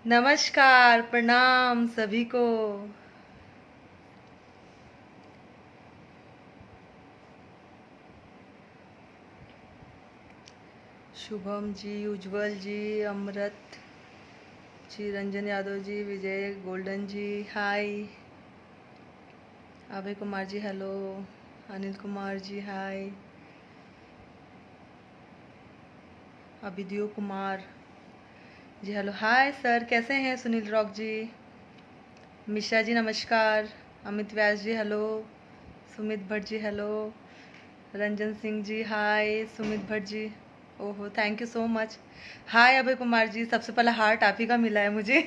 नमस्कार, प्रणाम सभी को। शुभम जी, उज्जवल जी, अमृत जी, रंजन यादव जी, विजय गोल्डन जी, हाय। अभय कुमार जी हेलो, अनिल कुमार जी हाय, अभिदियो Kumar ji hello, hi sir कैसे हैं। सुनील रॉक जी, मिश्रा जी नमस्कार, अमित व्यास जी हेलो, सुमित भट्ट जी हेलो, रंजन सिंह जी हाय, सुमित भट्ट जी ओहो थैंक यू सो मच, हाय अभय कुमार जी। सबसे पहला हार्ट आप ही का मिला है मुझे।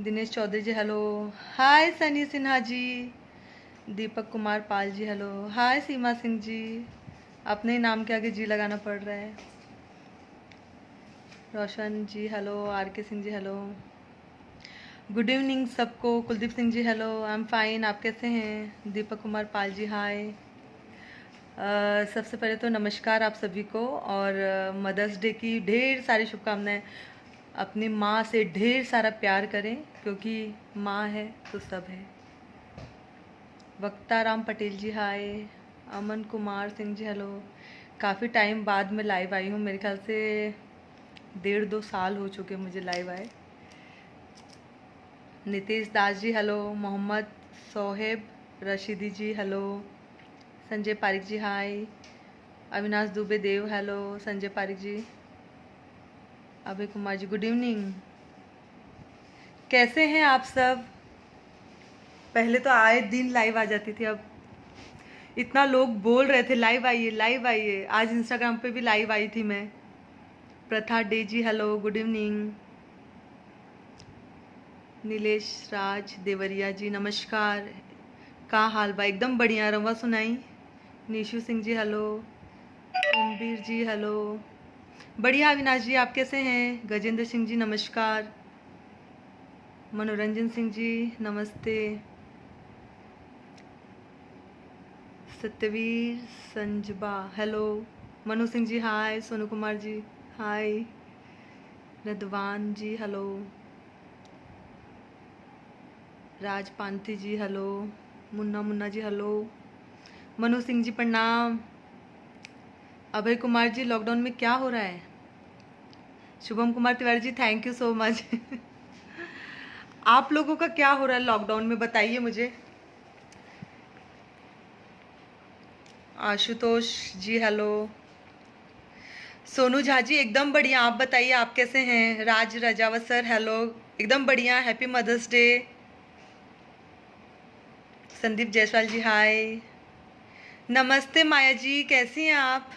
दिनेश चौधरी जी हेलो, हाय सनी सिन्हा जी, दीपक कुमार पाल जी हेलो, हाय सीमा सिंह जी। अपने ही नाम के आगे जी लगाना पड़ रहा है। रोशन जी हेलो, आर के Singh ji hello, good evening सबको। Kuldeep Singh ji hello, I am fine, आप कैसे हैं। दीपक कुमार पाल जी हाय। सबसे पहले तो नमस्कार आप सभी को, और मदर्स डे की ढेर सारी शुभकामनाएं। अपनी माँ से ढेर सारा प्यार करें, क्योंकि माँ है तो सब है। वक्ता राम पटेल जी हाय, अमन कुमार सिंह जी हेलो। काफ़ी टाइम बाद मैं लाइव आई हूँ, मेरे ख्याल से 1.5-2 साल हो चुके मुझे लाइव आए। नितेश दास जी हेलो, मोहम्मद सोहेब रशीदी जी हेलो, संजय पारिक जी हाय, अविनाश दुबे देव हेलो, संजय पारिक जी, अभय कुमार जी गुड इवनिंग। कैसे हैं आप सब। पहले तो आए दिन लाइव आ जाती थी, अब इतना लोग बोल रहे थे लाइव आइए लाइव आइए। आज इंस्टाग्राम पे भी लाइव आई थी मैं। प्रथा डे जी हेलो, गुड इवनिंग। नीलेश राज देवरिया जी नमस्कार, का हाल बा। एकदम बढ़िया, रवा सुनाई। निशु सिंह जी हेलो, ओमवीर जी हेलो, बढ़िया। अविनाश जी आप कैसे हैं। गजेंद्र सिंह जी नमस्कार, मनोरंजन सिंह जी नमस्ते, सत्यवीर संजबा हेलो, मनु सिंह जी हाय, सोनू कुमार जी हाय, रदवान जी हेलो, राज पांथी जी हेलो, मुन्ना मुन्ना जी हेलो, मनु सिंह जी प्रणाम। अभय कुमार जी लॉकडाउन में क्या हो रहा है। Shubham Kumar Tiwari ji thank you so much. आप लोगों का क्या हो रहा है लॉकडाउन में, बताइए मुझे। आशुतोष जी हेलो, सोनू झा जी एकदम बढ़िया, आप बताइए आप कैसे हैं। राज रजावत सर हेलो, एकदम बढ़िया, happy mother's Day. Sandeep Jaiswal ji hi, नमस्ते माया जी कैसी हैं आप।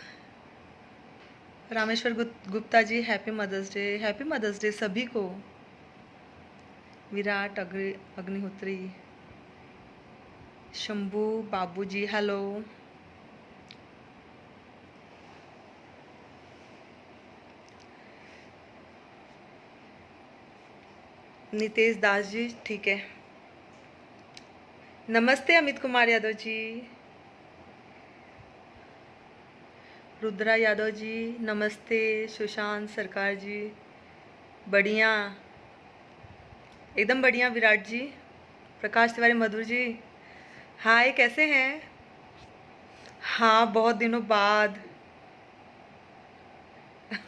Rameshwar Gupta ji happy mother's Day, happy mother's Day सभी को। विराट अग्निहोत्री, शंभू बाबू जी हेलो, नितेश दास जी ठीक है। नमस्ते अमित कुमार यादव जी, रुद्रा यादव जी नमस्ते, सुशांत सरकार जी बढ़िया, एकदम बढ़िया। विराट जी, प्रकाश तिवारी मधुर जी हाय कैसे हैं। हाँ बहुत दिनों बाद।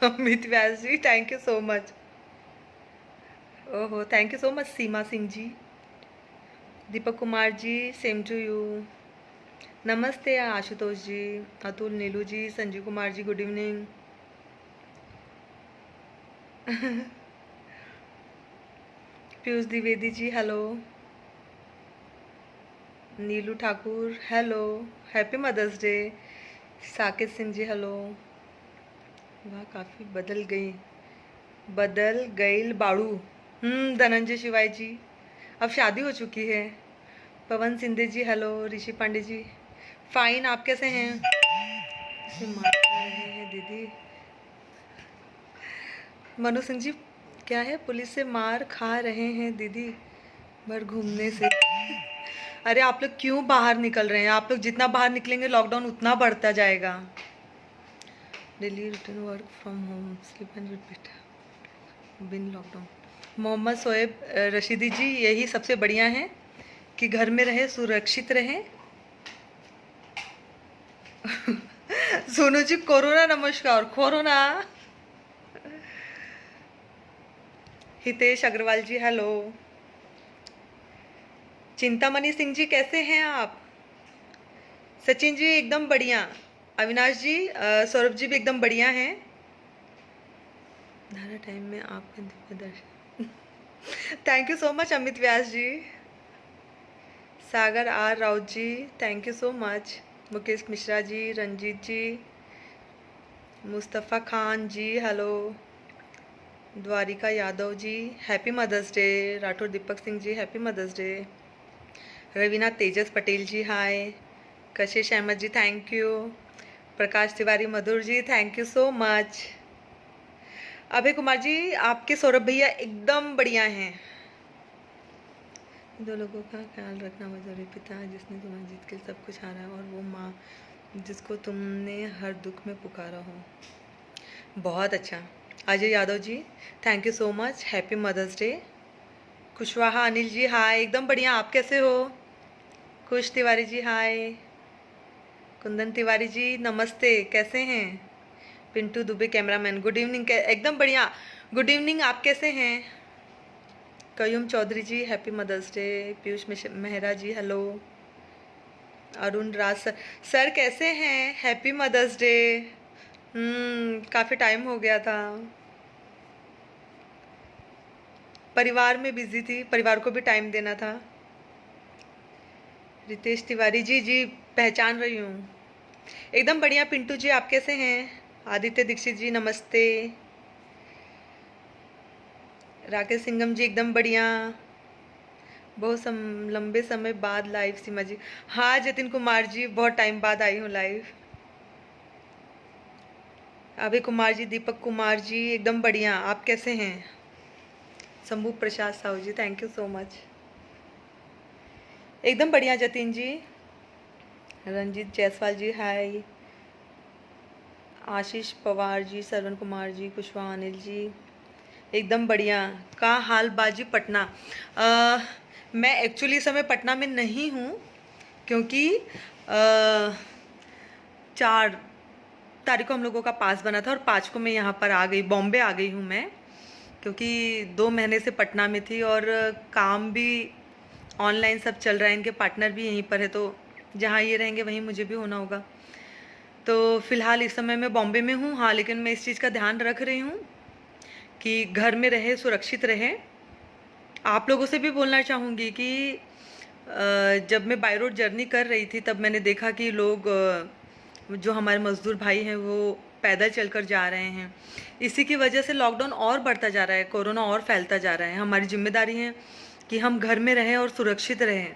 Amit Vyas ji thank you so much. ओहो thank you so much Seema Singh ji. Deepak Kumar ji same to you. नमस्ते Ashutosh ji, Atul, Neelu ji, Sanjeev Kumar ji good evening. Piyush Dwivedi ji hello, Neelu Thakur hello, happy mother's Day. Saqib Singh ji hello, वाह काफ़ी बदल गई बाड़ू। धनंजय शिवाय जी, अब शादी हो चुकी है। पवन सिंधे जी हेलो, ऋषि पांडे जी फाइन, आप कैसे हैं। इसे मार खा रहे हैं दीदी। मनु सिंह जी क्या है, पुलिस से मार खा रहे हैं दीदी भर घूमने से। अरे आप लोग क्यों बाहर निकल रहे हैं, आप लोग जितना बाहर निकलेंगे लॉकडाउन उतना बढ़ता जाएगा। Daily routine work from home sleep and repeat बिन लॉकडाउन। मोहम्मद शोएब रशीदी जी, यही सबसे बढ़िया है कि घर में रहे, सुरक्षित रहें। सोनू जी कोरोना नमस्कार। कोरोना। हितेश अग्रवाल जी हेलो। चिंतामणि सिंह जी कैसे हैं आप? सचिन जी एकदम बढ़िया। अविनाश जी, सौरभ जी भी एकदम बढ़िया हैं। धारा टाइम में आपके दिव्य दर्शन। Thank you so much Amit Vyas ji. Sagar R Raut ji thank you so much. Mukesh Mishra ji, Ranjeet ji, Mustafa Khan ji hello. Dwarika Yadav ji happy mother's Day. Rathore Deepak Singh ji happy mother's Day. Raveena Tejas Patel ji hi. Kashish Ahmed ji thank you. Prakash Tiwari Madhur ji thank you so much. Abhay Kumar ji, आपके सौरभ भैया एकदम बढ़िया हैं। दो लोगों का ख्याल रखना जरूरी। पिता जिसने तुम्हारी जीत के सब कुछ हारा और वो माँ जिसको तुमने हर दुख में पुकारा हो। बहुत अच्छा। Ajay Yadav ji thank you so much, happy mother's Day. Kushwaha Anil ji hi, एकदम बढ़िया, आप कैसे हो? खुश तिवारी जी हाय। कुंदन तिवारी जी नमस्ते, कैसे हैं? Pintu Dubey cameraman good evening. एकदम बढ़िया, गुड इवनिंग, आप कैसे हैं? Qayyum Chaudhary ji happy mother's day. Piyush Mehra ji hello. Arun Raj sir, sir कैसे हैं? Happy mother's day. काफ़ी टाइम हो गया था, परिवार में बिजी थी, परिवार को भी टाइम देना था। रितेश तिवारी जी जी पहचान रही हूँ, एकदम बढ़िया। पिंटू जी आप कैसे हैं? आदित्य दीक्षित जी नमस्ते। राकेश सिंघम जी एकदम बढ़िया। बहुत लंबे समय बाद लाइव। सीमा जी हाँ। जतिन कुमार जी बहुत टाइम बाद आई हूँ लाइव। अभय कुमार जी, दीपक कुमार जी एकदम बढ़िया, आप कैसे हैं? शंभू प्रसाद साहू जी थैंक यू सो मच, एकदम बढ़िया। जतिन जी, रंजीत जायसवाल जी हाय। आशीष पवार जी, सरवन कुमार जी, कुशवाहा अनिल जी एकदम बढ़िया। का हाल बाजी पटना। मैं एक्चुअली इस समय पटना में नहीं हूँ क्योंकि 4 तारीख को हम लोगों का पास बना था और 5 को मैं यहाँ पर आ गई, बॉम्बे आ गई हूँ मैं, क्योंकि 2 महीने से पटना में थी और काम भी ऑनलाइन सब चल रहा है। इनके पार्टनर भी यहीं पर है, तो जहाँ ये रहेंगे वहीं मुझे भी होना होगा। तो फिलहाल इस समय मैं बॉम्बे में हूँ। हाँ, लेकिन मैं इस चीज़ का ध्यान रख रही हूँ कि घर में रहे, सुरक्षित रहे। आप लोगों से भी बोलना चाहूँगी कि जब मैं बाय रोड जर्नी कर रही थी तब मैंने देखा कि लोग जो हमारे मज़दूर भाई हैं वो पैदल चलकर जा रहे हैं। इसी की वजह से लॉकडाउन और बढ़ता जा रहा है, कोरोना और फैलता जा रहा है। हमारी जिम्मेदारी है कि हम घर में रहें और सुरक्षित रहें।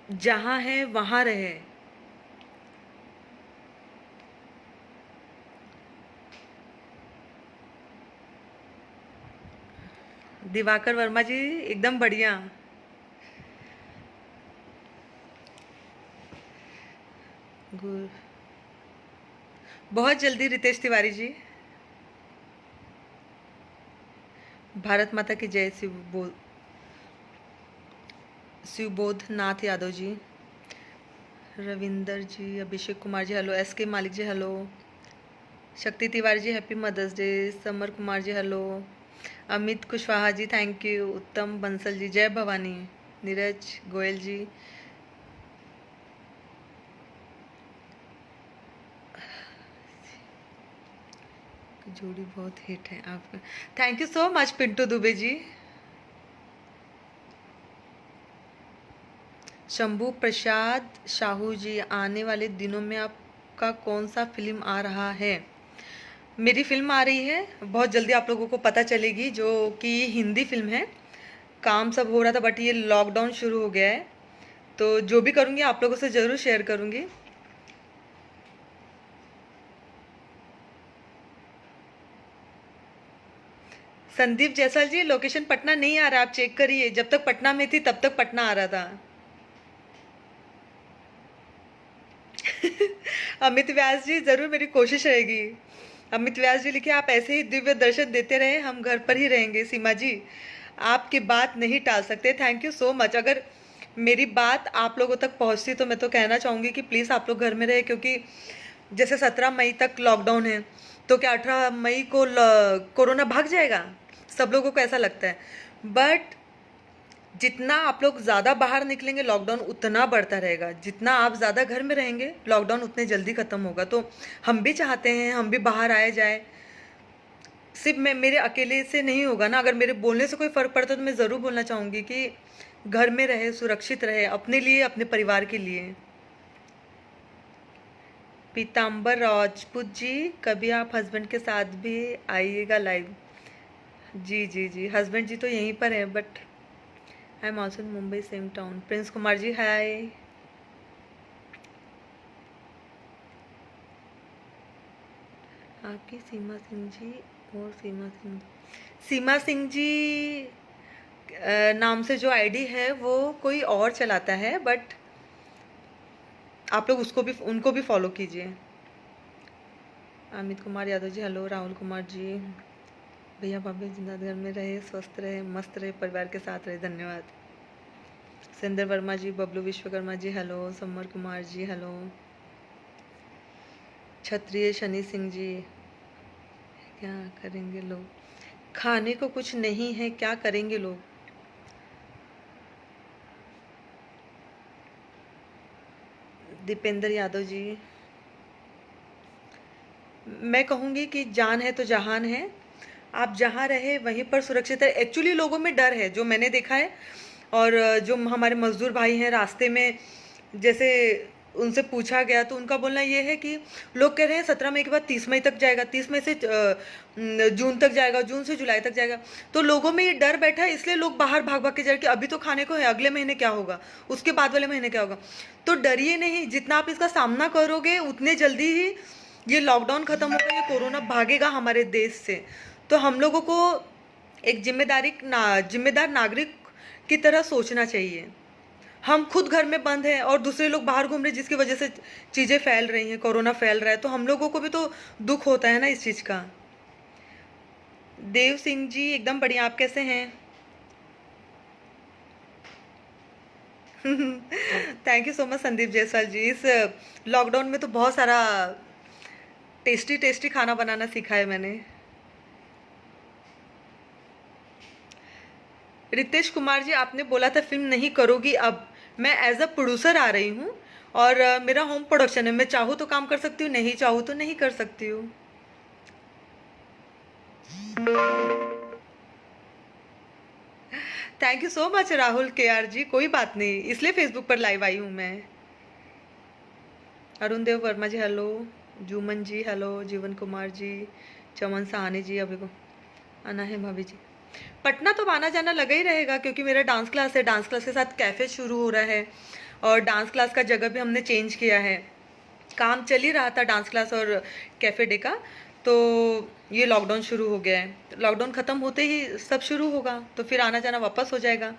जहाँ है वहाँ रहे। दिवाकर वर्मा जी एकदम बढ़िया। बहुत जल्दी रितेश तिवारी जी। भारत माता की जय। Shivbodh Nath Yadav ji, Ravinder ji, Abhishek Kumar ji hello. S K Malik ji hello. Shakti Tiwari ji happy mother's day. Samar Kumar ji hello. Amit Kushwaha ji thank you. Uttam Bansal जी जय भवानी। नीरज गोयल जी, जोड़ी बहुत हिट है आपका। Thank you so much Pintu Dubey ji. Shambhu Prasad Sahu ji, आने वाले दिनों में आपका कौन सा फिल्म आ रहा है? मेरी फिल्म आ रही है, बहुत जल्दी आप लोगों को पता चलेगी, जो कि हिंदी फिल्म है। काम सब हो रहा था बट ये लॉकडाउन शुरू हो गया है, तो जो भी करूँगी आप लोगों से ज़रूर शेयर करूँगी। संदीप जैसवाल जी, लोकेशन पटना नहीं आ रहा, आप चेक करिए। जब तक पटना में थी तब तक पटना आ रहा था। अमित व्यास जी, जरूर मेरी कोशिश रहेगी। अमित व्यास जी लिखे, आप ऐसे ही दिव्य दर्शन देते रहे, हम घर पर ही रहेंगे। सीमा जी, आपकी बात नहीं टाल सकते। Thank you so much. अगर मेरी बात आप लोगों तक पहुंचती तो मैं तो कहना चाहूँगी कि प्लीज़ आप लोग घर में रहे, क्योंकि जैसे 17 मई तक लॉकडाउन है, तो क्या 18 मई को कोरोना भाग जाएगा? सब लोगों को ऐसा लगता है, बट जितना आप लोग ज़्यादा बाहर निकलेंगे लॉकडाउन उतना बढ़ता रहेगा। जितना आप ज़्यादा घर में रहेंगे लॉकडाउन उतने जल्दी ख़त्म होगा। तो हम भी चाहते हैं हम भी बाहर आए जाए। सिर्फ मैं मेरे अकेले से नहीं होगा ना। अगर मेरे बोलने से कोई फ़र्क पड़ता तो मैं ज़रूर बोलना चाहूँगी कि घर में रहे, सुरक्षित रहे, अपने लिए, अपने परिवार के लिए। पीताम्बर राजपूत जी, कभी आप हस्बैंड के साथ भी आइएगा लाइव। जी जी जी, हस्बैंड जी तो यहीं पर हैं, but I am also in Mumbai same town. Prince Kumar ji hi. आपकी सीमा सिंह जी और सीमा सिंह जी नाम से जो आईडी है वो कोई और चलाता है, बट आप लोग उसको भी, उनको भी फॉलो कीजिए। अमित कुमार यादव जी हेलो। राहुल कुमार जी, भैया भाभी जिंदा घर में रहे, स्वस्थ रहे, मस्त रहे, परिवार के साथ रहे, धन्यवाद। सुंदर वर्मा जी, Bablu Vishwakarma ji hello. Summer Kumar ji hello. क्षत्रिय शनि सिंह जी, क्या करेंगे लोग, खाने को कुछ नहीं है, क्या करेंगे लोग। दीपेंद्र यादव जी, मैं कहूँगी कि जान है तो जहान है। आप जहाँ रहे वहीं पर सुरक्षित है। एक्चुअली लोगों में डर है, जो मैंने देखा है। और जो हमारे मजदूर भाई हैं रास्ते में, जैसे उनसे पूछा गया तो उनका बोलना ये है कि लोग कह रहे हैं 17 मई के बाद 30 मई तक जाएगा, 30 मई से जून तक जाएगा, जून से जुलाई तक जाएगा। तो लोगों में ये डर बैठा है, इसलिए लोग बाहर भाग भाग के जा रहे कि अभी तो खाने को है, अगले महीने क्या होगा, उसके बाद वाले महीने क्या होगा। तो डरिए नहीं, जितना आप इसका सामना करोगे उतने जल्दी ही ये लॉकडाउन खत्म होगा, ये कोरोना भागेगा हमारे देश से। तो हम लोगों को एक जिम्मेदार नागरिक की तरह सोचना चाहिए। हम खुद घर में बंद हैं और दूसरे लोग बाहर घूम रहे, जिसकी वजह से चीज़ें फैल रही हैं, कोरोना फैल रहा है, तो हम लोगों को भी तो दुख होता है ना इस चीज़ का। देव सिंह जी एकदम बढ़िया, आप कैसे हैं? Thank you so much Sandeep Jaiswal ji. इस लॉकडाउन में तो बहुत सारा टेस्टी टेस्टी खाना बनाना सीखा है मैंने। रितेश कुमार जी, आपने बोला था फिल्म नहीं करोगी, अब मैं एज अ प्रोड्यूसर आ रही हूँ और मेरा होम प्रोडक्शन है। मैं चाहूँ तो काम कर सकती हूँ, नहीं चाहूँ तो नहीं कर सकती हूँ। Thank you so much Rahul के आर जी, कोई बात नहीं, इसलिए फेसबुक पर लाइव आई हूँ मैं। अरुण देव वर्मा जी हेलो। जूमन जी हेलो। जीवन कुमार जी, चमन सहानी जी, अभी को आना है भाभी जी। पटना तो आना जाना लगा ही रहेगा, क्योंकि मेरा डांस क्लास है, डांस क्लास के साथ कैफ़े शुरू हो रहा है और डांस क्लास का जगह भी हमने चेंज किया है। काम चल ही रहा था डांस क्लास और कैफ़े डे का, तो ये लॉकडाउन शुरू हो गया है। लॉकडाउन ख़त्म होते ही सब शुरू होगा, तो फिर आना जाना वापस हो जाएगा।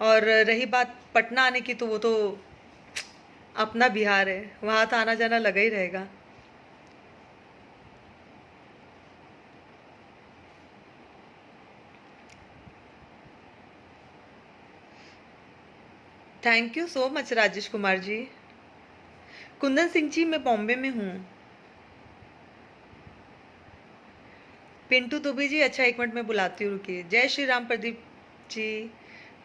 और रही बात पटना आने की, तो वो तो अपना बिहार है, वहाँ तो आना जाना लगा ही रहेगा। Thank you so much Rajesh Kumar ji. Kundan Singh ji, मैं बॉम्बे में हूँ। पिंटू दुबे जी, अच्छा 1 मिनट में बुलाती हूँ, रुकिए। जय श्री राम प्रदीप जी।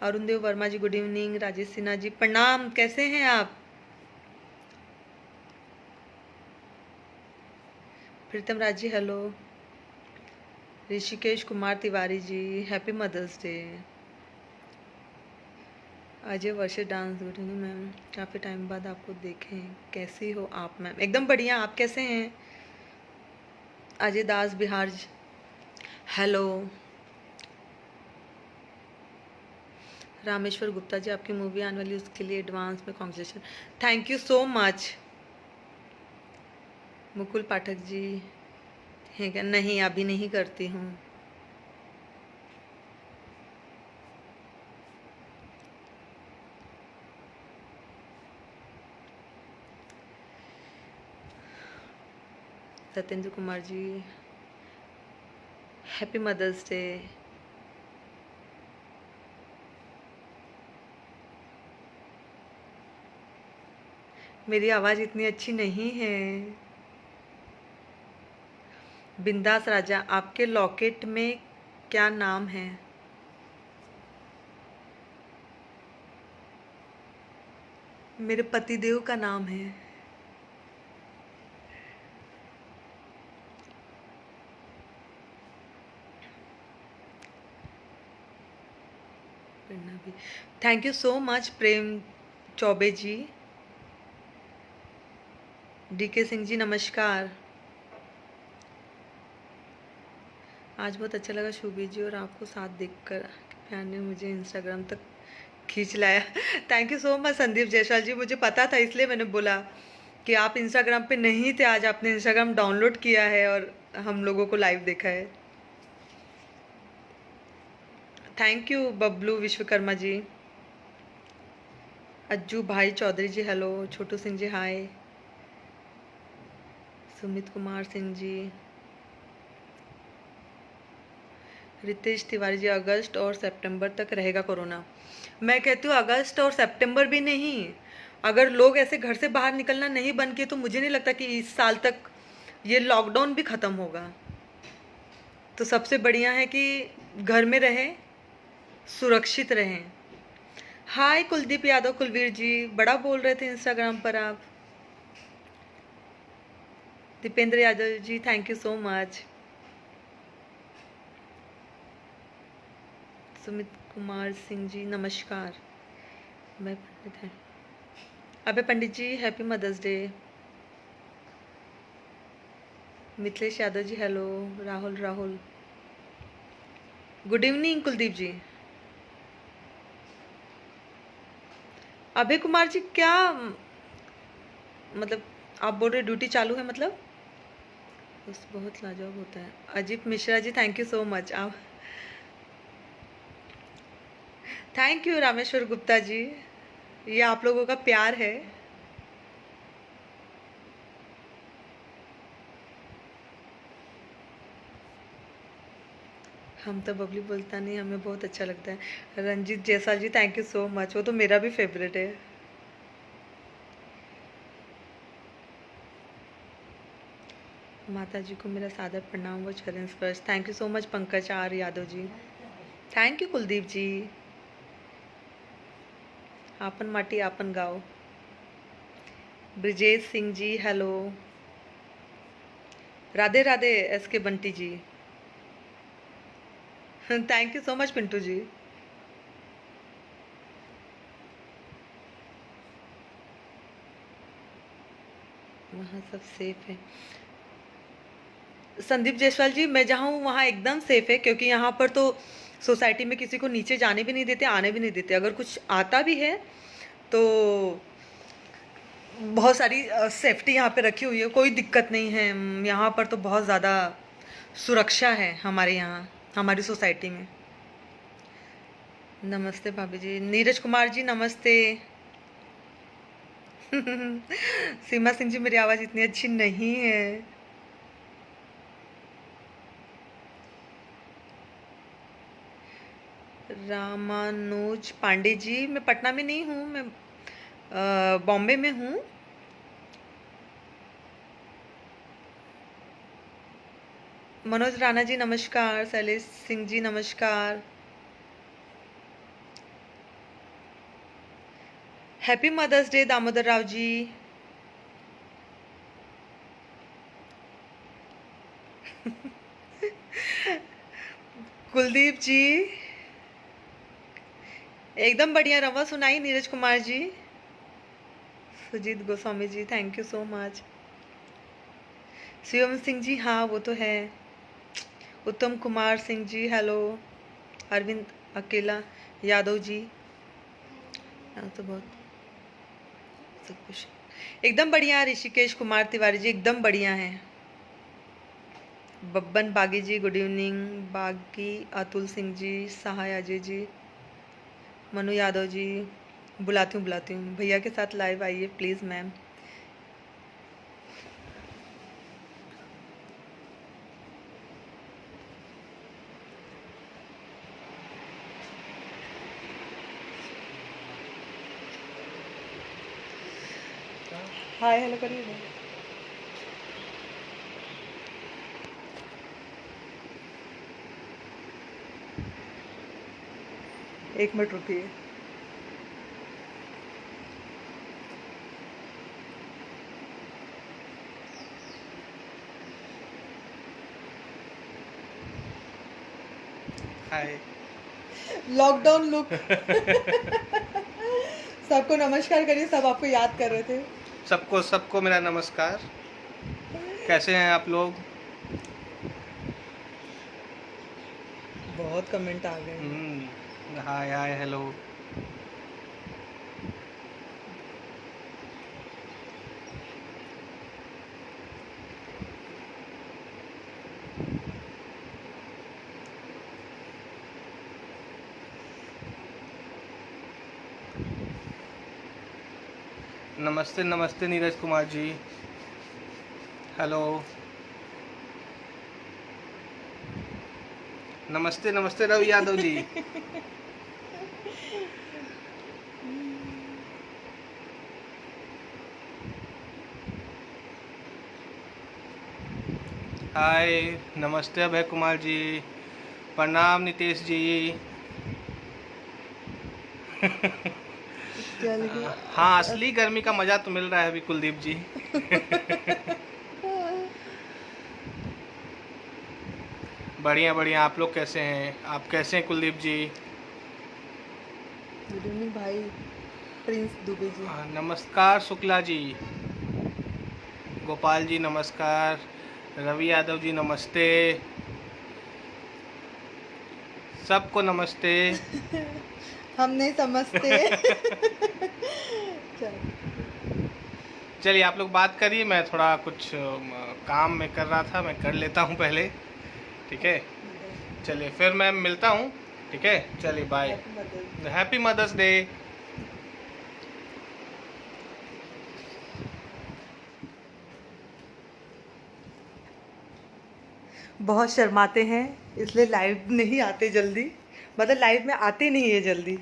अरुण देव वर्मा जी गुड इवनिंग। राजेश सिन्हा जी प्रणाम, कैसे हैं आप? प्रीतम Raj ji hello. Rishikesh Kumar Tiwari ji happy mother's day. Ajay वर्षे डांस गुड इवनिंग मैम, काफ़ी टाइम बाद आपको देखें, कैसी हो आप मैम? एकदम बढ़िया, आप कैसे हैं? अजय दास बिहार हेलो। रामेश्वर गुप्ता जी, आपकी मूवी आने वाली, उसके लिए एडवांस में congratulation. Thank you so much. Mukul Pathak ji, ठीक है, नहीं अभी नहीं करती हूँ। Satyendra Kumar ji happy mother's day. मेरी आवाज़ इतनी अच्छी नहीं है। बिंदास राजा, आपके लॉकेट में क्या नाम है? मेरे पतिदेव का नाम है। Thank you so much Prem Chaubey ji. DK Singh ji नमस्कार। आज बहुत अच्छा लगा शुभी जी, और आपको साथ देखकर प्यार ने मुझे इंस्टाग्राम तक खींच लाया। Thank you so much Sandeep Jaiswal ji, मुझे पता था इसलिए मैंने बोला कि आप इंस्टाग्राम पे नहीं थे। आज आपने इंस्टाग्राम डाउनलोड किया है और हम लोगों को लाइव देखा है। Thank you Bablu Vishwakarma ji. अज्जू भाई चौधरी जी हेलो। छोटू सिंह जी हाय। सुमित कुमार सिंह जी। रितेश तिवारी जी अगस्त और सितंबर तक रहेगा कोरोना। मैं कहती हूँ अगस्त और सितंबर भी नहीं, अगर लोग ऐसे घर से बाहर निकलना नहीं बंद किए तो मुझे नहीं लगता कि इस साल तक ये लॉकडाउन भी ख़त्म होगा। तो सबसे बढ़िया है कि घर में रहें, सुरक्षित रहें। हाय कुलदीप यादव कुलवीर जी, बड़ा बोल रहे थे इंस्टाग्राम पर आप। Dipendra Yadav ji thank you so much. Sumit Kumar Singh ji नमस्कार। मैं पंडित है। अबे Pandit ji happy mother's day. Mithilesh Yadav ji hello. Rahul good evening Kuldeep ji. Abhay Kumar ji क्या मतलब आप बोल रहे ड्यूटी चालू है मतलब? उस बहुत लाजवाब होता है। Ajit Mishra ji thank you so much. आप थैंक यू रामेश्वर गुप्ता जी, ये आप लोगों का प्यार है। हम तो बबली बोलता नहीं, हमें बहुत अच्छा लगता है। रंजीत जैसा जी थैंक यू सो मच, वो तो मेरा भी फेवरेट है। माता जी को मेरा सादर प्रणाम व चरण स्पर्श। Thank you so much Pankaj R Yadav ji. Thank you Kuldeep ji. आपन माटी आपन गाँव। Brijesh Singh ji hello. Radhe Radhe S K Bunty ji. Thank you so much Pintu ji. वहाँ सब सेफ है। संदीप जायसवाल जी, मैं जहाँ हूँ वहाँ एकदम सेफ है, क्योंकि यहाँ पर तो सोसाइटी में किसी को नीचे जाने भी नहीं देते, आने भी नहीं देते। अगर कुछ आता भी है तो बहुत सारी सेफ्टी यहाँ पे रखी हुई है, कोई दिक्कत नहीं है। यहाँ पर तो बहुत ज़्यादा सुरक्षा है हमारे यहाँ, हमारी सोसाइटी में। नमस्ते भाभी जी। नीरज कुमार जी नमस्ते। सीमा सिंह जी मेरी आवाज़ इतनी अच्छी नहीं है। रामानुज पांडे जी, मैं पटना में नहीं हूँ, मैं बॉम्बे में हूँ। मनोज राणा जी नमस्कार। शैलेश सिंह जी नमस्कार। Happy mother's day Damodar Rao ji. Kuldeep ji एकदम बढ़िया। रवा सुनाई Neeraj Kumar ji. Sujeet Goswami ji thank you so much. Shivam Singh ji हाँ वो तो है। उत्तम कुमार सिंह जी हेलो। अरविंद अकेला यादव जी, तो बहुत सब कुछ एकदम बढ़िया। ऋषिकेश कुमार तिवारी जी एकदम बढ़िया है। बब्बन बागी जी गुड इवनिंग। बागी अतुल सिंह जी, सहाय अजय जी, मनु यादव जी। बुलाती हूँ भैया के साथ लाइव आइए प्लीज़ मैम। हाय हेलो करिए ना। एक मिनट रुकिए। हाय। Lockdown look. सबको नमस्कार करिए, सब आपको याद कर रहे थे। सबको सबको मेरा नमस्कार। कैसे हैं आप लोग? बहुत कमेंट आ गए हैं। हाय हाय हेलो। नमस्ते नमस्ते नीरज कुमार जी। हेलो। नमस्ते नमस्ते रवि यादव जी। हाय। नमस्ते अभय कुमार जी। प्रणाम नितेश जी। चल गए। हाँ, असली गर्मी का मजा तो मिल रहा है अभी कुलदीप जी। बढ़िया बढ़िया। आप लोग कैसे हैं? आप कैसे हैं कुलदीप जी? गुड इवनिंग भाई प्रिंस दुबे जी। नमस्कार शुक्ला जी। गोपाल जी नमस्कार। रवि यादव जी नमस्ते। सबको नमस्ते। हम नहीं समझते। चल। चलिए आप लोग बात करिए, मैं थोड़ा कुछ काम में कर रहा था, मैं कर लेता हूँ पहले। ठीक है, चलिए फिर मैं मिलता हूँ। ठीक है, चलिए bye. Happy mother's. Happy mother's day. बहुत शर्माते हैं इसलिए लाइव नहीं आते जल्दी, मतलब लाइव में आते नहीं है जल्दी।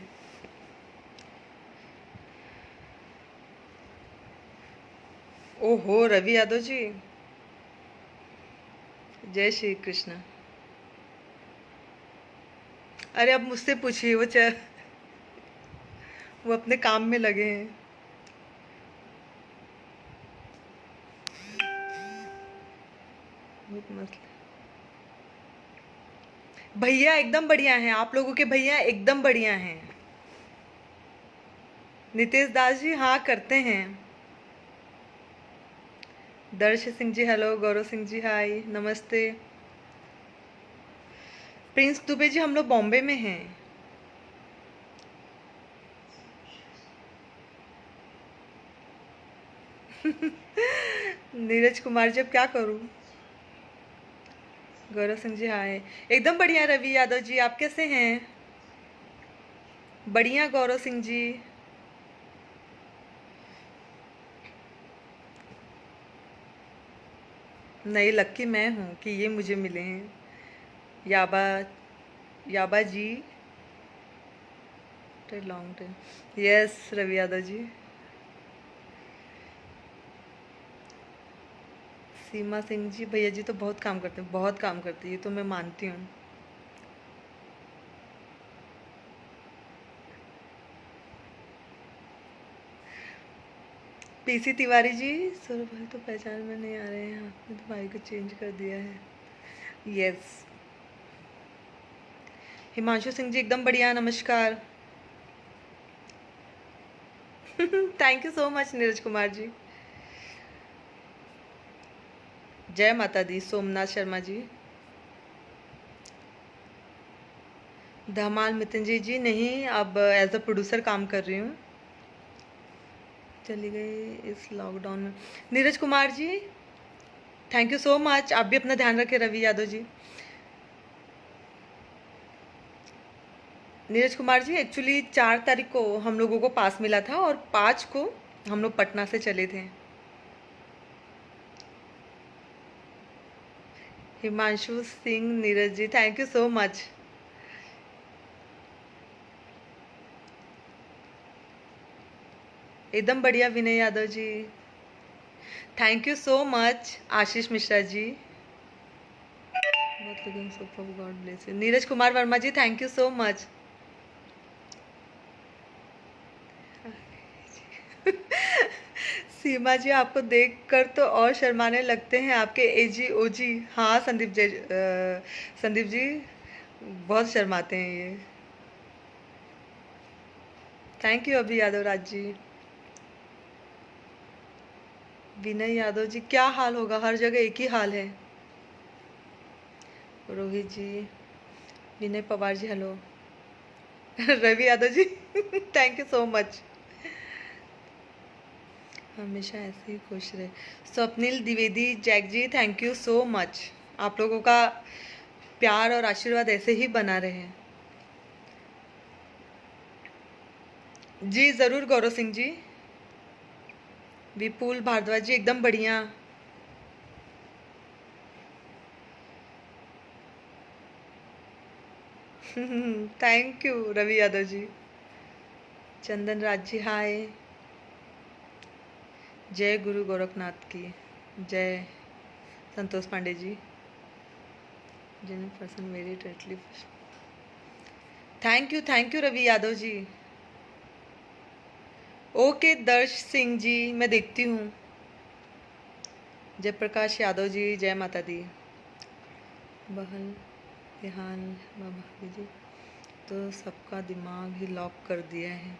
ओहो रवि यादव जी, जय श्री कृष्ण। अरे अब मुझसे पूछिए, वो अपने काम में लगे हैं। बहुत मस्त। भैया एकदम बढ़िया हैं, आप लोगों के भैया एकदम बढ़िया हैं। नितेश दास जी हाँ करते हैं। दर्श सिंह जी हेलो, गौरव सिंह जी हाय नमस्ते। प्रिंस दुबे जी हम लोग बॉम्बे में हैं। नीरज कुमार जी अब क्या करूं। गौरव सिंह जी हाय एकदम बढ़िया। रवि यादव जी आप कैसे हैं? बढ़िया गौरव सिंह जी। नहीं लक्की मैं हूँ कि ये मुझे मिले हैं। याबा, याबा जी long time. Yes Ravi Yadav ji. Seema Singh ji भैया जी तो बहुत काम करते हैं, बहुत काम करते हैं, ये तो मैं मानती हूँ। पीसी तिवारी जी, सौरभ भाई तो पहचान में नहीं आ रहे हैं, आपने तो भाई को चेंज कर दिया है। यस। हिमांशु सिंह जी एकदम बढ़िया नमस्कार। Thank you so much Neeraj Kumar ji. जय माता दी सोमनाथ शर्मा जी। धमाल मितिन जी नहीं, अब एज अ प्रोड्यूसर काम कर रही हूँ। चली गई इस लॉकडाउन में। Neeraj Kumar ji thank you so much, आप भी अपना ध्यान रखें। रवि यादव जी। नीरज कुमार जी एक्चुअली 4 तारीख को हम लोगों को पास मिला था और 5 को हम लोग पटना से चले थे। Himanshu Singh Neeraj ji thank you so much. एकदम बढ़िया Vinay Yadav ji. Thank you so much Ashish Mishra ji, बहुत looking super, god bless you. Neeraj Kumar Verma ji thank you so much. Seema ji आपको देखकर तो और शर्माने लगते हैं, आपके एजी ओजी। हाँ संदीप जी बहुत शर्माते हैं ये। थैंक यू अभी यादव राज जी। विनय यादव जी क्या हाल होगा, हर जगह एक ही हाल है। Rohit ji, Vinay Pawar ji hello. Ravi Yadav ji thank you so much, हमेशा ऐसे ही खुश रहे। Swapnil Dwivedi Jack ji thank you so much, आप लोगों का प्यार और आशीर्वाद ऐसे ही बना रहे। जी ज़रूर गौरव सिंह जी। विपुल भारद्वाज जी एकदम बढ़िया। Thank you Ravi Yadav ji. Chandan Raj ji hi. जय गुरु गोरखनाथ की जय। संतोष पांडे जी, जिन पर्सन वेरी ट्रेटली। Thank you Ravi Yadav ji. Okay Darsh Singh ji मैं देखती हूँ। जयप्रकाश यादव जी जय माता दी। बहन बिहान भाभी जी तो सबका दिमाग ही लॉक कर दिया है।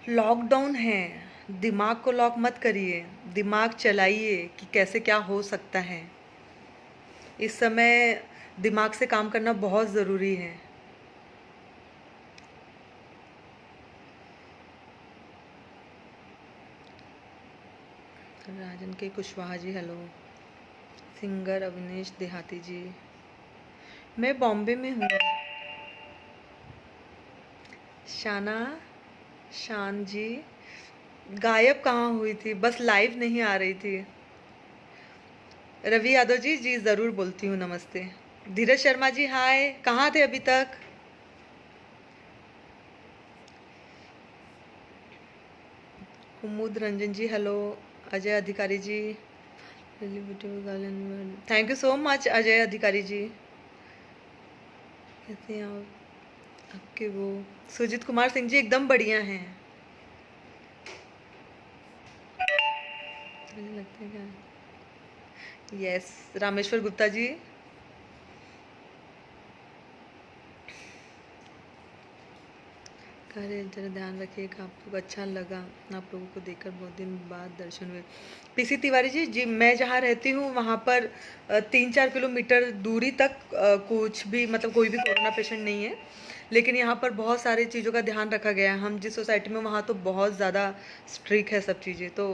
लॉकडाउन है, दिमाग को लॉक मत करिए, दिमाग चलाइए कि कैसे क्या हो सकता है। इस समय दिमाग से काम करना बहुत ज़रूरी है। राजन के कुशवाहा जी हेलो। सिंगर अविनेश देहाती जी, मैं बॉम्बे में हूँ। शान जी गायब कहाँ हुई थी, बस लाइव नहीं आ रही थी। रवि यादव जी जी ज़रूर बोलती हूँ नमस्ते। धीरज शर्मा जी हाय, कहाँ थे अभी तक। Kumud Ranjan ji hello. Ajay Adhikari ji thank you so much Ajay Adhikari ji. कैसे हैं आप, आपके वो। सुजीत कुमार सिंह जी एकदम बढ़िया हैं। मुझे लगता है क्या, यस रामेश्वर गुप्ता जी। अरे जरा ध्यान रखिएगा, आप लोग अच्छा लगा आप लोगों को देखकर, बहुत दिन बाद दर्शन हुए। पीसी तिवारी जी जी मैं जहाँ रहती हूँ वहाँ पर 3-4 किलोमीटर दूरी तक कुछ भी मतलब कोई भी कोरोना पेशेंट नहीं है, लेकिन यहाँ पर बहुत सारी चीज़ों का ध्यान रखा गया है। हम जिस सोसाइटी में वहाँ तो बहुत ज़्यादा स्ट्रिक्ट है सब चीज़ें। तो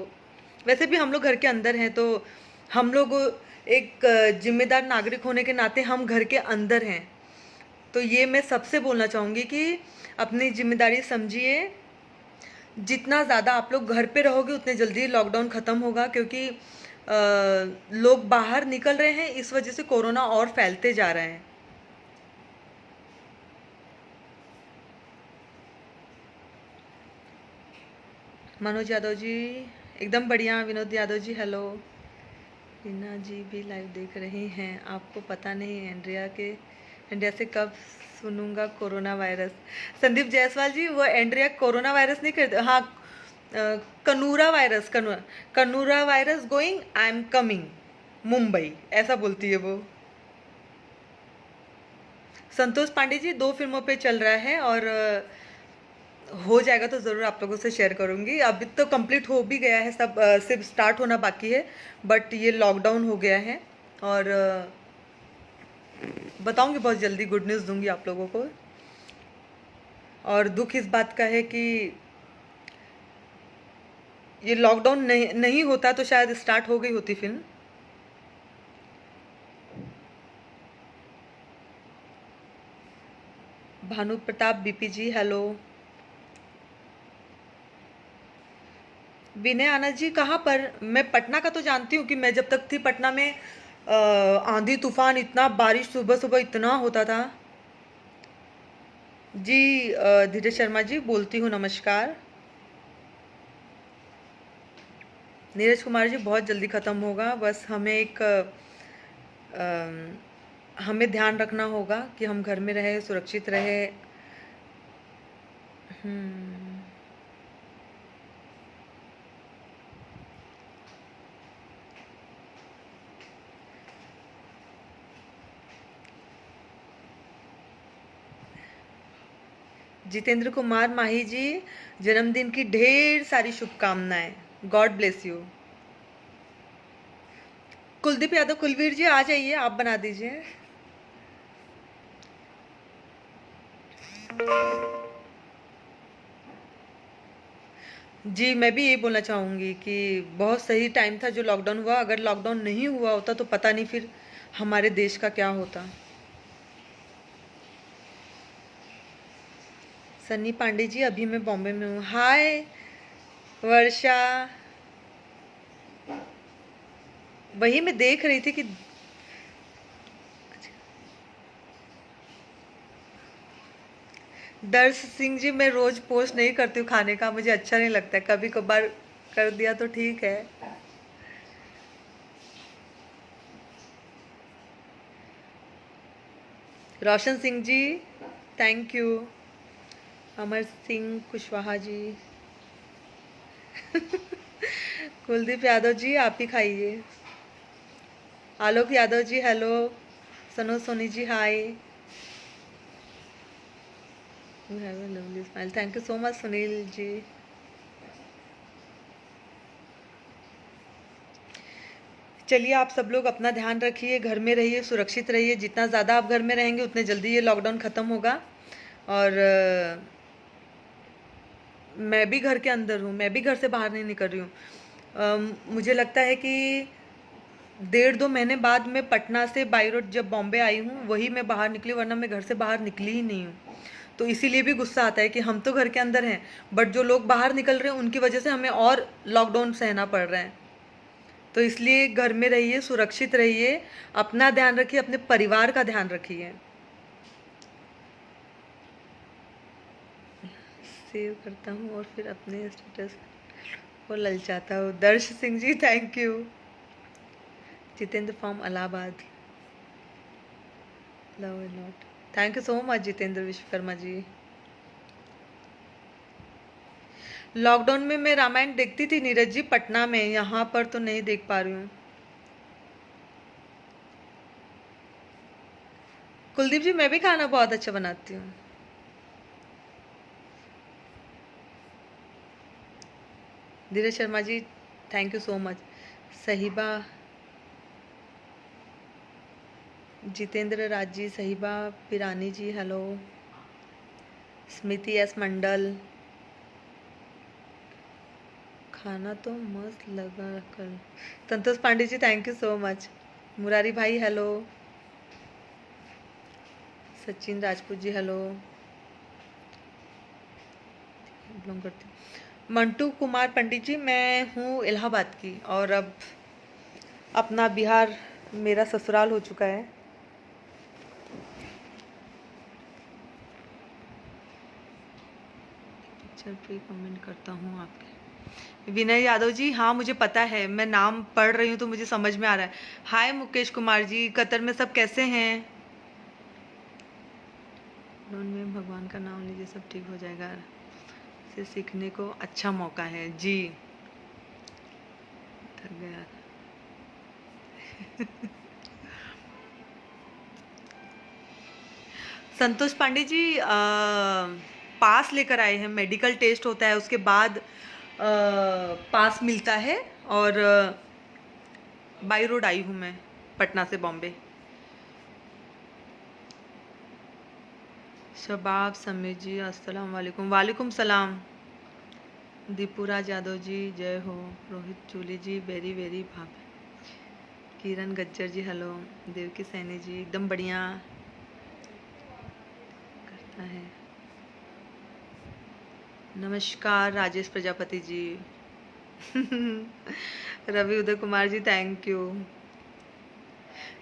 वैसे भी हम लोग घर के अंदर हैं, तो हम लोग एक जिम्मेदार नागरिक होने के नाते हम घर के अंदर हैं। तो ये मैं सबसे बोलना चाहूँगी कि अपनी जिम्मेदारी समझिए। जितना ज़्यादा आप लोग घर पे रहोगे उतने जल्दी लॉकडाउन ख़त्म होगा, क्योंकि लोग बाहर निकल रहे हैं, इस वजह से कोरोना और फैलते जा रहे हैं। मनोज यादव जी एकदम बढ़िया। विनोद यादव जी हेलो। रीना जी भी लाइव देख रही हैं। आपको पता नहीं एंड्रिया से कब सुनूंगा कोरोना वायरस। संदीप जायसवाल जी वो एंड्रिया कोरोना वायरस नहीं करते। हाँ कनूरा virus going I am coming Mumbai ऐसा बोलती है वो। संतोष पांडे जी 2 फिल्मों पे चल रहा है और हो जाएगा तो ज़रूर आप लोगों से शेयर करूँगी। अभी तो कंप्लीट हो भी गया है सब, सिर्फ स्टार्ट होना बाकी है, बट ये लॉकडाउन हो गया है और बताऊँगी बहुत जल्दी, गुड न्यूज़ दूँगी आप लोगों को। और दुख इस बात का है कि ये लॉकडाउन नहीं होता तो शायद स्टार्ट हो गई होती फिल्म। भानु प्रताप बीपी जी हेलो। विनय आनंद जी कहाँ पर। मैं पटना का तो जानती हूँ कि मैं जब तक थी पटना में आंधी तूफान, इतना बारिश सुबह सुबह इतना होता था। जी धीरज शर्मा जी बोलती हूँ नमस्कार। नीरज कुमार जी बहुत जल्दी ख़त्म होगा, बस हमें हमें ध्यान रखना होगा कि हम घर में रहे, सुरक्षित रहे। जितेंद्र कुमार माही जी, जन्मदिन की ढेर सारी शुभकामनाएं। God bless you. Kuldeep Yadav, Kulveer ji आ जाइए, आप बना दीजिए। जी, मैं भी यही बोलना चाहूँगी कि बहुत सही टाइम था जो लॉकडाउन हुआ। अगर लॉकडाउन नहीं हुआ होता तो पता नहीं फिर हमारे देश का क्या होता। सन्नी पांडे जी, अभी मैं बॉम्बे में हूँ। हाय वर्षा, वही मैं देख रही थी कि दर्श सिंह जी, मैं रोज पोस्ट नहीं करती हूँ खाने का, मुझे अच्छा नहीं लगता है, कभी कभार कर दिया तो ठीक है। Roshan Singh ji, thank you. अमर सिंह कुशवाहा जी कुलदीप यादव जी, आप ही खाइए। आलोक यादव जी हेलो। सनो Soni ji hi. You have a lovely smile, thank you so much Sunil ji. चलिए, आप सब लोग अपना ध्यान रखिए, घर में रहिए, सुरक्षित रहिए। जितना ज़्यादा आप घर में रहेंगे उतने जल्दी ये लॉकडाउन ख़त्म होगा। और मैं भी घर के अंदर हूँ, मैं भी घर से बाहर नहीं निकल रही हूँ। मुझे लगता है कि 1.5-2 महीने बाद मैं पटना से बाई रोड जब बॉम्बे आई हूँ वही मैं बाहर निकली, वरना मैं घर से बाहर निकली ही नहीं हूँ। तो इसीलिए भी गुस्सा आता है कि हम तो घर के अंदर हैं, बट जो लोग बाहर निकल रहे हैं उनकी वजह से हमें और लॉकडाउन सहना पड़ रहा है। तो इसलिए घर में रहिए, सुरक्षित रहिए, अपना ध्यान रखिए, अपने परिवार का ध्यान रखिए। सेव करता हूँ और फिर अपने स्टेटस को ललचाता हूँ। Darsh Singh ji thank you. Jitendra from Allahabad, love a lot, thank you so much Jitendra Vishwakarma ji. Lockdown में मैं रामायण देखती थी नीरज जी पटना में, यहाँ पर तो नहीं देख पा रही हूँ। कुलदीप जी, मैं भी खाना बहुत अच्छा बनाती हूँ। Dheeraj Sharma ji thank you so much. Sahiba, Jitendra Raj ji, Sahiba Pirani ji hello. Smriti S Mandal, खाना तो मस्त लगा कल। Santosh Pandey ji thank you so much. Murari भाई hello. Sachin Rajput ji hello. Belong करती हूँ। मंटू कुमार पंडित जी, मैं हूँ इलाहाबाद की और अब अपना बिहार मेरा ससुराल हो चुका है। पिक्चर पे कमेंट करता हूँ आपके। विनय यादव जी, हाँ मुझे पता है, मैं नाम पढ़ रही हूँ तो मुझे समझ में आ रहा है। हाय मुकेश कुमार जी, कतर में सब कैसे हैं? में भगवान का नाम लीजिए, सब ठीक हो जाएगा। से सीखने को अच्छा मौका है जी। थक गया संतोष पांडे जी, पास लेकर आए हैं, मेडिकल टेस्ट होता है उसके बाद पास मिलता है। और बाई रोड आई हूँ मैं पटना से बॉम्बे। शबाब समीर जी अस्सलाम वालेकुम। वालेकुम सलाम। दीपूराज यादव जी जय हो। रोहित चूली जी वेरी वेरी भाभी। किरण गज्जर जी हेलो। देवकी सैनी जी एकदम बढ़िया करता है। नमस्कार राजेश प्रजापति जी रवि उदय कुमार जी थैंक यू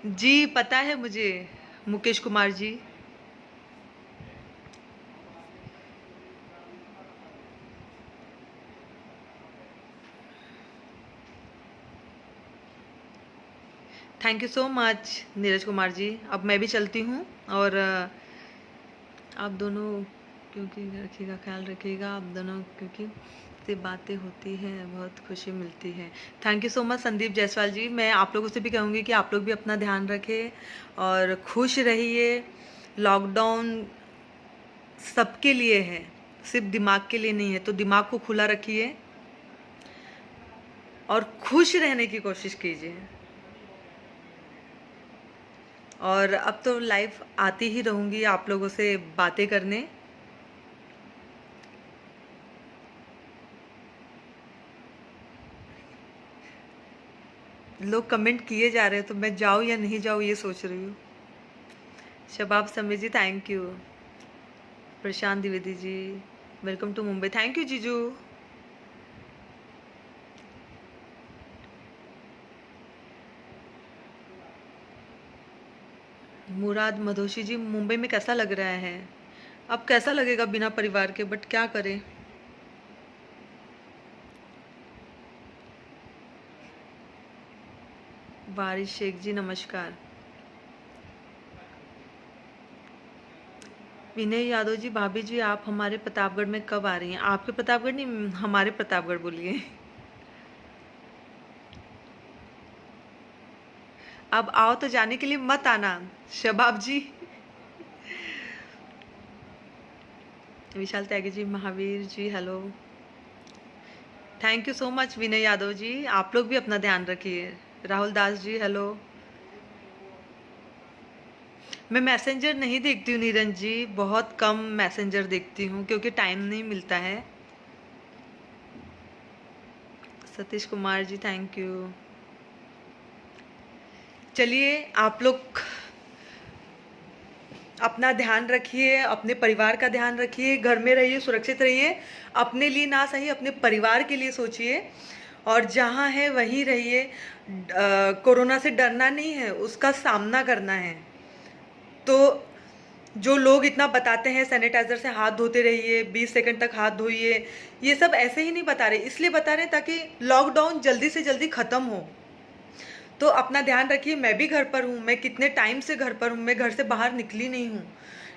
जी। पता है मुझे Mukesh Kumar ji. Thank you so much Neeraj Kumar ji. अब मैं भी चलती हूँ, और आप दोनों क्योंकि रखिएगा, ख्याल रखिएगा आप दोनों, क्योंकि से बातें होती हैं बहुत खुशी मिलती है। Thank you so much Sandeep Jaiswal ji. मैं आप लोगों से भी कहूँगी कि आप लोग भी अपना ध्यान रखें और खुश रहिए। लॉकडाउन सबके लिए है, सिर्फ दिमाग के लिए नहीं है, तो दिमाग को खुला रखिए और खुश रहने की कोशिश कीजिए। और अब तो लाइव आती ही रहूँगी आप लोगों से बातें करने। लोग कमेंट किए जा रहे हैं, तो मैं जाऊँ या नहीं जाऊँ ये सोच रही हूँ। Shabab Sameer ji thank you. Prashant Dwivedi ji welcome to Mumbai, thank you जीजू। मुराद मधोशी जी मुंबई में कैसा लग रहा है? अब कैसा लगेगा बिना परिवार के, बट क्या करें। वारिस शेख जी नमस्कार। विनय यादव जी भाभी जी आप हमारे प्रतापगढ़ में कब आ रही हैं? आपके प्रतापगढ़ नहीं, हमारे प्रतापगढ़ बोलिए। अब आओ तो जाने के लिए मत आना Shabab ji. Vishal Tyagi ji, Mahavir ji hello, thank you so much Vinay Yadav ji. आप लोग भी अपना ध्यान रखिए। राहुल दास जी हेलो। मैं मैसेंजर नहीं देखती हूँ नीरज जी, बहुत कम मैसेंजर देखती हूँ क्योंकि टाइम नहीं मिलता है। Satish Kumar ji thank you. चलिए आप लोग अपना ध्यान रखिए, अपने परिवार का ध्यान रखिए, घर में रहिए, सुरक्षित रहिए। अपने लिए ना सही अपने परिवार के लिए सोचिए, और जहाँ है वहीं रहिए। कोरोना से डरना नहीं है, उसका सामना करना है। तो जो लोग इतना बताते हैं सैनिटाइजर से हाथ धोते रहिए, 20 सेकंड तक हाथ धोइए, ये सब ऐसे ही नहीं बता रहे, इसलिए बता रहे ताकि लॉकडाउन जल्दी से जल्दी ख़त्म हो। तो अपना ध्यान रखिए। मैं भी घर पर हूँ, मैं कितने टाइम से घर पर हूँ, मैं घर से बाहर निकली नहीं हूँ।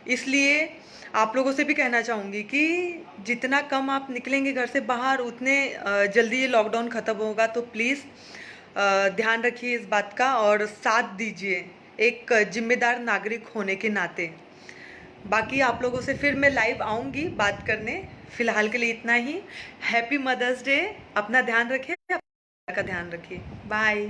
इसलिए आप लोगों से भी कहना चाहूँगी कि जितना कम आप निकलेंगे घर से बाहर, उतने जल्दी ये लॉकडाउन ख़त्म होगा। तो प्लीज़ ध्यान रखिए इस बात का और साथ दीजिए एक जिम्मेदार नागरिक होने के नाते। बाकी आप लोगों से फिर मैं लाइव आऊँगी बात करने। फ़िलहाल के लिए इतना ही। Happy mother's day. अपना ध्यान रखिए, अपना का ध्यान रखिए। बाय।